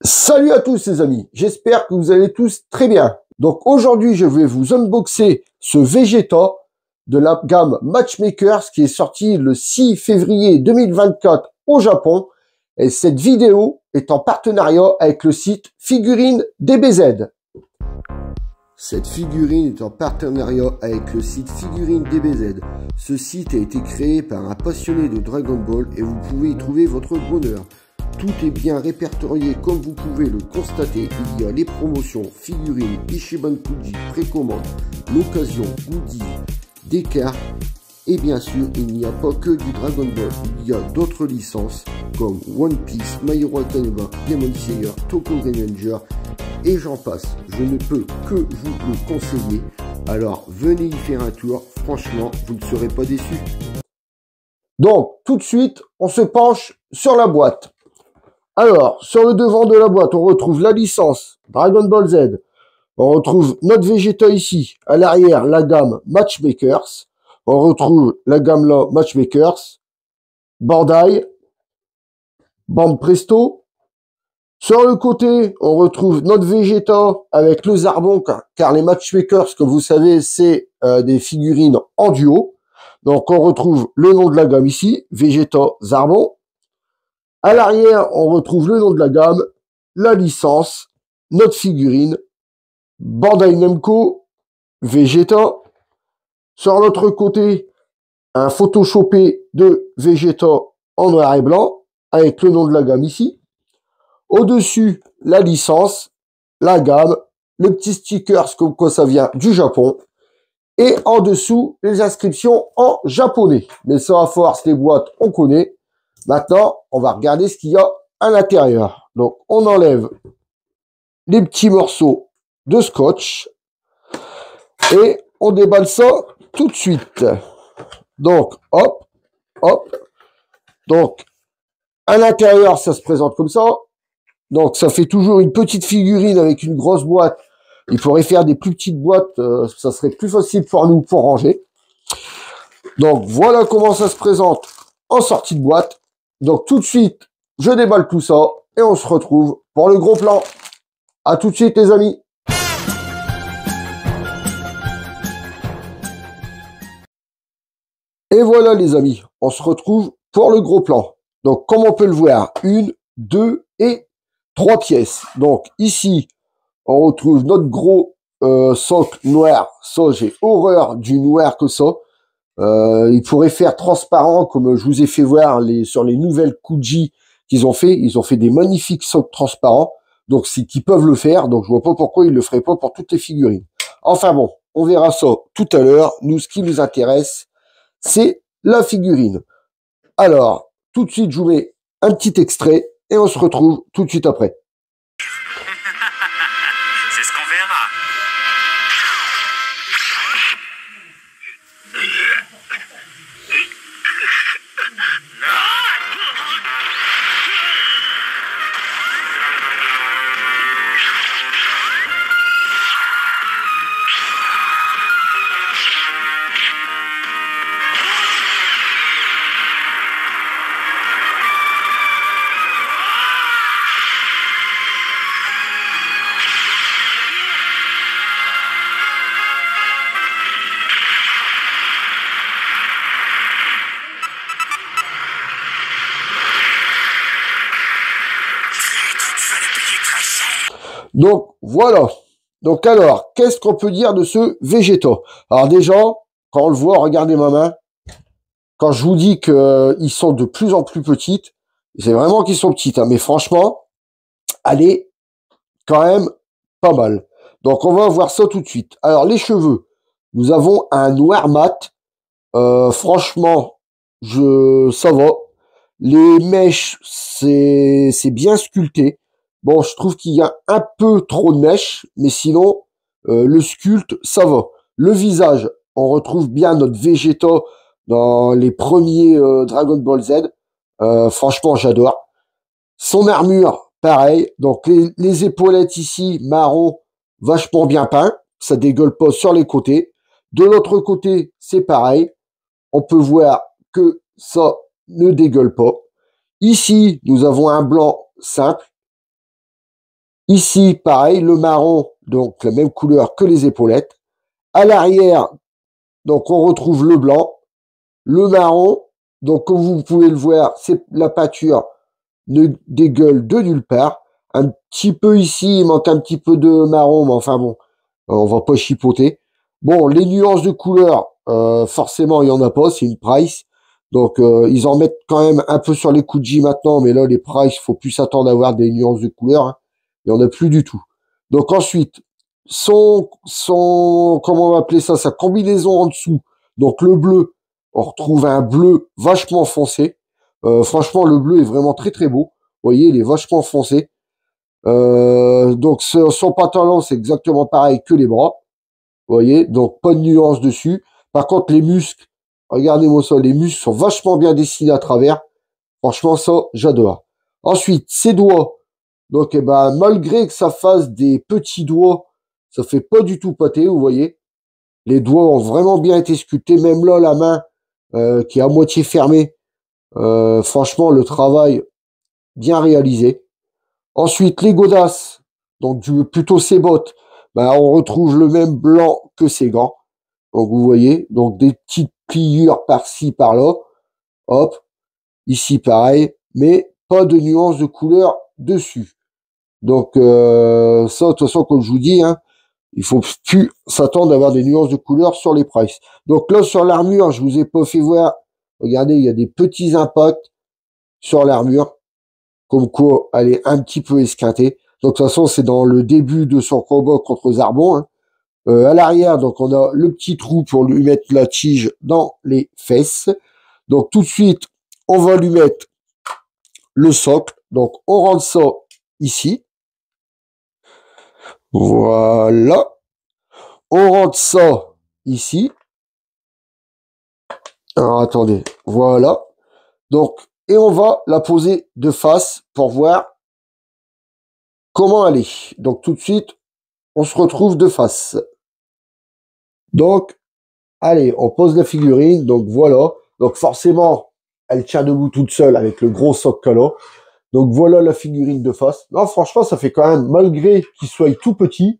Salut à tous les amis, j'espère que vous allez tous très bien. Donc aujourd'hui je vais vous unboxer ce Vegeta de la gamme Matchmakers qui est sorti le 6 février 2024 au Japon. Et cette vidéo est en partenariat avec le site Figurine DBZ. Cette figurine est en partenariat avec le site Figurine DBZ. Ce site a été créé par un passionné de Dragon Ball et vous pouvez y trouver votre bonheur. Tout est bien répertorié comme vous pouvez le constater. Il y a les promotions, figurines, Ichiban Kuji, précommande, l'occasion, goodies, des cartes. Et bien sûr, il n'y a pas que du Dragon Ball. Il y a d'autres licences comme One Piece, My Hero Academia, Demon Slayer, Tokyo Revenger et j'en passe. Je ne peux que vous le conseiller. Alors venez y faire un tour. Franchement, vous ne serez pas déçus. Donc, tout de suite, on se penche sur la boîte. Alors, sur le devant de la boîte, on retrouve la licence Dragon Ball Z. On retrouve notre Vegeta ici. À l'arrière, la gamme Matchmakers. On retrouve la gamme là, Matchmakers. Bandai. Bande Presto. Sur le côté, on retrouve notre Vegeta avec le Zarbon, car les Matchmakers, comme vous savez, c'est des figurines en duo. Donc, on retrouve le nom de la gamme ici, Vegeta Zarbon. À l'arrière, on retrouve le nom de la gamme, la licence, notre figurine, Bandai Namco, Vegeta. Sur l'autre côté, un photoshopé de Vegeta en noir et blanc, avec le nom de la gamme ici. Au-dessus, la licence, la gamme, le petit sticker, comme quoi ça vient du Japon. Et en dessous, les inscriptions en japonais. Mais ça, à force, les boîtes, on connaît. Maintenant, on va regarder ce qu'il y a à l'intérieur. Donc, on enlève les petits morceaux de scotch et on déballe ça tout de suite. Donc, hop, hop. Donc, à l'intérieur, ça se présente comme ça. Donc, ça fait toujours une petite figurine avec une grosse boîte. Il faudrait faire des plus petites boîtes, ça serait plus facile pour nous pour ranger. Donc, voilà comment ça se présente en sortie de boîte. Donc tout de suite, je déballe tout ça et on se retrouve pour le gros plan. À tout de suite les amis. Et voilà les amis, on se retrouve pour le gros plan. Donc comme on peut le voir, 1, 2 et 3 pièces. Donc ici, on retrouve notre gros socle noir. Ça, j'ai horreur du noir que ça. Il pourrait faire transparent comme je vous ai fait voir sur les nouvelles Kuji qu'ils ont fait. Ils ont fait des magnifiques socles transparents. Donc, c'est qu'ils peuvent le faire. Donc, je vois pas pourquoi ils le feraient pas pour toutes les figurines. Enfin bon, on verra ça tout à l'heure. Nous, ce qui nous intéresse, c'est la figurine. Alors, tout de suite, je vous mets un petit extrait et on se retrouve tout de suite après. C'est ce qu'on verra. Donc, voilà. Donc, alors, qu'est-ce qu'on peut dire de ce Vegeta? Alors déjà, quand on le voit, regardez ma main. Quand je vous dis qu'ils sont de plus en plus petites, c'est vraiment qu'ils sont petites. Hein, mais franchement, elle est quand même pas mal. Donc, on va voir ça tout de suite. Alors, les cheveux. Nous avons un noir mat. Franchement, ça va. Les mèches, c'est bien sculpté. Bon, je trouve qu'il y a un peu trop de mèches, mais sinon, le sculpte, ça va. Le visage, on retrouve bien notre Vegeta dans les premiers Dragon Ball Z. Franchement, j'adore. Son armure, pareil. Donc, les épaulettes ici, marron, vachement bien peint. Ça dégueule pas sur les côtés. De l'autre côté, c'est pareil. On peut voir que ça ne dégueule pas. Ici, nous avons un blanc simple. Ici, pareil, le marron, donc la même couleur que les épaulettes. À l'arrière, donc on retrouve le blanc, le marron. Donc comme vous pouvez le voir, c'est la pâture ne dégueule de nulle part. Un petit peu ici, il manque un petit peu de marron, mais enfin bon, on va pas chipoter. Bon, les nuances de couleur, forcément, il y en a pas, c'est une Price. Donc, ils en mettent quand même un peu sur les Kuji maintenant, mais là, les Price, faut plus s'attendre à avoir des nuances de couleur, hein. Il y en a plus du tout. Donc ensuite, comment on va appeler ça, sa combinaison en dessous. Donc le bleu, on retrouve un bleu vachement foncé. Franchement, le bleu est vraiment très très beau. Vous voyez, il est vachement foncé. Donc son pantalon, c'est exactement pareil que les bras. Vous voyez, donc pas de nuance dessus. Par contre, les muscles, regardez-moi ça, les muscles sont vachement bien dessinés à travers. Franchement, ça, j'adore. Ensuite, ses doigts. Donc, eh ben, malgré que ça fasse des petits doigts, ça fait pas du tout pâté, vous voyez. Les doigts ont vraiment bien été sculptés. Même là, la main qui est à moitié fermée. Franchement, le travail bien réalisé. Ensuite, les godasses, donc plutôt ses bottes, ben, on retrouve le même blanc que ses gants. Donc vous voyez, donc des petites pliures par-ci, par-là. Hop, ici pareil, mais pas de nuance de couleur dessus. Donc ça, de toute façon, comme je vous dis, hein, il faut plus s'attendre à avoir des nuances de couleur sur les prices. Donc là, sur l'armure, je vous ai pas fait voir. Regardez, il y a des petits impacts sur l'armure. Comme quoi, elle est un petit peu esquintée. Donc, de toute façon, c'est dans le début de son combat contre Zarbon, hein. À l'arrière, donc, on a le petit trou pour lui mettre la tige dans les fesses. Donc, tout de suite, on va lui mettre le socle. Donc, on rentre ça ici. Voilà. On rentre ça ici. Alors, attendez. Voilà. Donc, et on va la poser de face pour voir comment elle est. Donc, tout de suite, on se retrouve de face. Donc, allez, on pose la figurine. Donc, voilà. Donc, forcément, elle tient debout toute seule avec le gros socle qu'elle a. Donc, voilà la figurine de face. Non, franchement, ça fait quand même, malgré qu'il soit tout petit,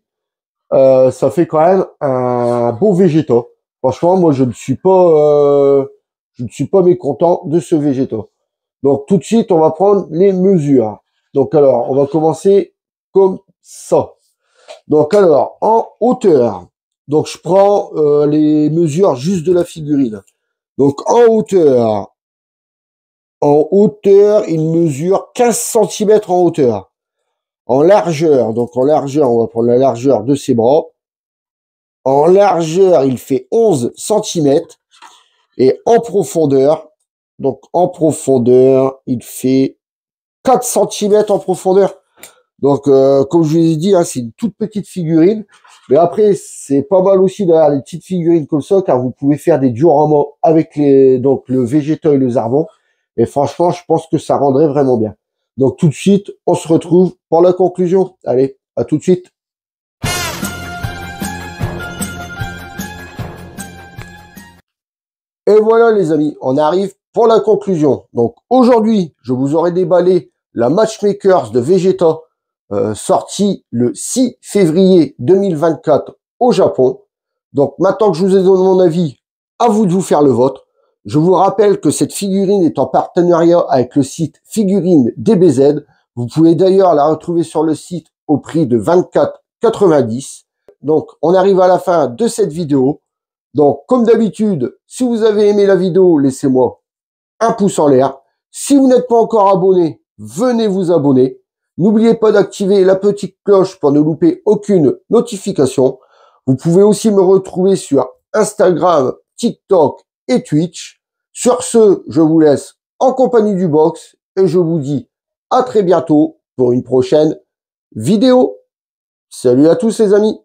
ça fait quand même un beau Vegeta. Franchement, moi, je ne suis pas mécontent de ce Vegeta. Donc, tout de suite, on va prendre les mesures. Donc, alors, on va commencer comme ça. Donc, alors, en hauteur. Donc, je prends les mesures juste de la figurine. Donc, en hauteur, il mesure 15 cm en hauteur. En largeur, donc en largeur, on va prendre la largeur de ses bras. En largeur, il fait 11 cm. Et en profondeur, donc en profondeur, il fait 4 cm en profondeur. Donc, comme je vous ai dit, hein, c'est une toute petite figurine. Mais après, c'est pas mal aussi d'avoir des petites figurines comme ça, car vous pouvez faire des dioramas avec donc le Vegeta et le Zarbon. Et franchement, je pense que ça rendrait vraiment bien. Donc, tout de suite, on se retrouve pour la conclusion. Allez, à tout de suite. Et voilà, les amis, on arrive pour la conclusion. Donc, aujourd'hui, je vous aurais déballé la Matchmakers de Vegeta, sortie le 6 février 2024 au Japon. Donc maintenant que je vous ai donné mon avis, à vous de vous faire le vôtre. Je vous rappelle que cette figurine est en partenariat avec le site Figurine DBZ. Vous pouvez d'ailleurs la retrouver sur le site au prix de 24,90 €. Donc on arrive à la fin de cette vidéo. Donc comme d'habitude, si vous avez aimé la vidéo, laissez-moi un pouce en l'air. Si vous n'êtes pas encore abonné, venez vous abonner. N'oubliez pas d'activer la petite cloche pour ne louper aucune notification. Vous pouvez aussi me retrouver sur Instagram, TikTok et Twitch. Sur ce, je vous laisse en compagnie du box et je vous dis à très bientôt pour une prochaine vidéo. Salut à tous les amis.